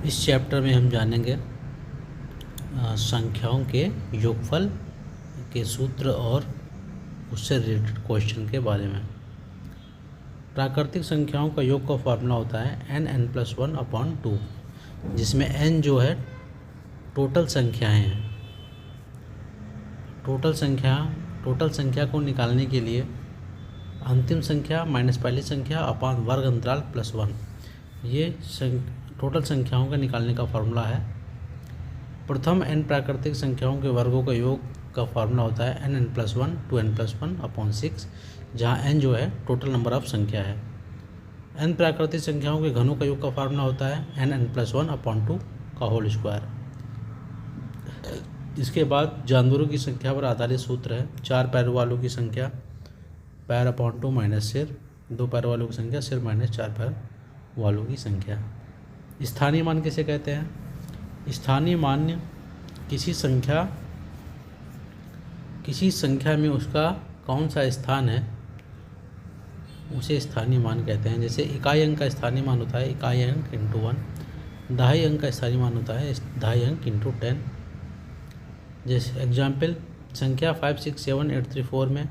इस चैप्टर में हम जानेंगे संख्याओं के योगफल के सूत्र और उससे रिलेटेड क्वेश्चन के बारे में। प्राकृतिक संख्याओं का योग का फॉर्मूला होता है n+1/2, जिसमें n जो है टोटल संख्याएं हैं। टोटल संख्या को निकालने के लिए अंतिम संख्या माइनस पहली संख्या अपान वर्ग अंतराल +1, ये टोटल संख्याओं का निकालने का फार्मूला है। प्रथम n प्राकृतिक संख्याओं के वर्गों का योग का फार्मूला होता है n+1 2n+1/6, जहाँ n जो है टोटल नंबर ऑफ संख्या है। n प्राकृतिक संख्याओं के घनों का योग का फार्मूला होता है nn+1/2 का होल स्क्वायर। इसके बाद जानवरों की संख्या पर आधारित सूत्र है। 4 पैरों वालों की संख्या पैर/2 माइनस सिर, 2 पैरों वालों की संख्या सिर माइनस 4 पैर वालों की संख्या। स्थानीय मान किसे कहते हैं? स्थानीय मान किसी संख्या में उसका कौन सा स्थान है उसे स्थानीय मान कहते हैं। जैसे इकाई अंक का स्थानीय मान होता है इकाई अंक × 1, दहाई अंक का स्थानीय मान होता है दहाई अंक × 10। जैसे एग्जाम्पल संख्या 5 6 7 8 3 4 में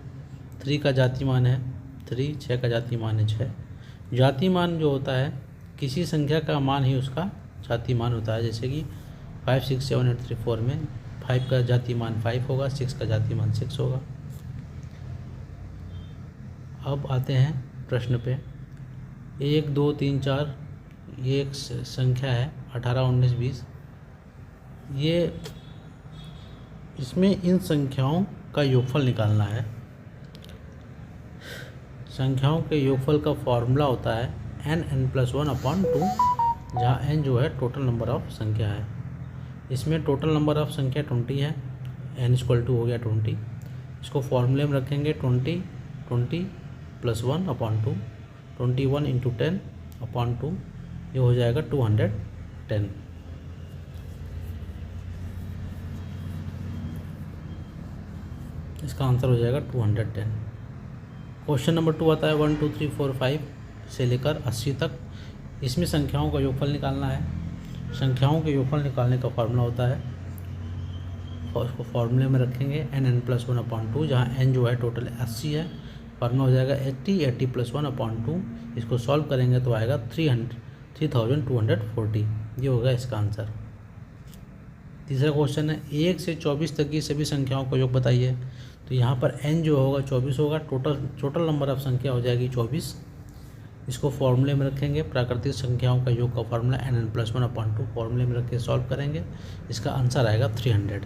3 का जाति मान है 3, 6 का जाति मान है 6। जाति मान जो होता है किसी संख्या का मान ही उसका जाति मान होता है। जैसे कि 5 6 7 8 3 4 में 5 का जाति मान 5 होगा, 6 का जाति मान 6 होगा। अब आते हैं प्रश्न पे। 1 2 3 4 ये एक संख्या है 18 19 20। ये इसमें इन संख्याओं का योगफल निकालना है। संख्याओं के योगफल का फॉर्मूला होता है n+1/2, जहाँ n जो है टोटल नंबर ऑफ संख्या है। इसमें टोटल नंबर ऑफ संख्या 20 है, n = हो गया 20। इसको फॉर्मूले में रखेंगे 20 +1/2, 21 × 10/2, ये हो जाएगा 210। इसका आंसर हो जाएगा 210। क्वेश्चन नंबर 2 आता है 1 2 3 4 5 से लेकर 80 तक। इसमें संख्याओं का योगफल निकालना है। संख्याओं के योगफल निकालने का फार्मूला होता है, और उसको फार्मूले में रखेंगे n+1/2, जहाँ n जो है टोटल 80 है। फार्मूला हो जाएगा 80 80 + 1/2। इसको सॉल्व करेंगे तो आएगा 3240। ये होगा इसका आंसर। तीसरा क्वेश्चन है 1 से 24 तक की सभी संख्याओं का योग बताइए। तो यहाँ पर n जो होगा 24 होगा, टोटल नंबर ऑफ संख्या हो जाएगी 24। इसको फॉर्मूले में रखेंगे। प्राकृतिक संख्याओं का योग का फार्मूला n+1/2 फॉर्मूले में रख के सॉल्व करेंगे। इसका आंसर आएगा 300।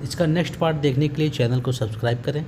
इसका नेक्स्ट पार्ट देखने के लिए चैनल को सब्सक्राइब करें।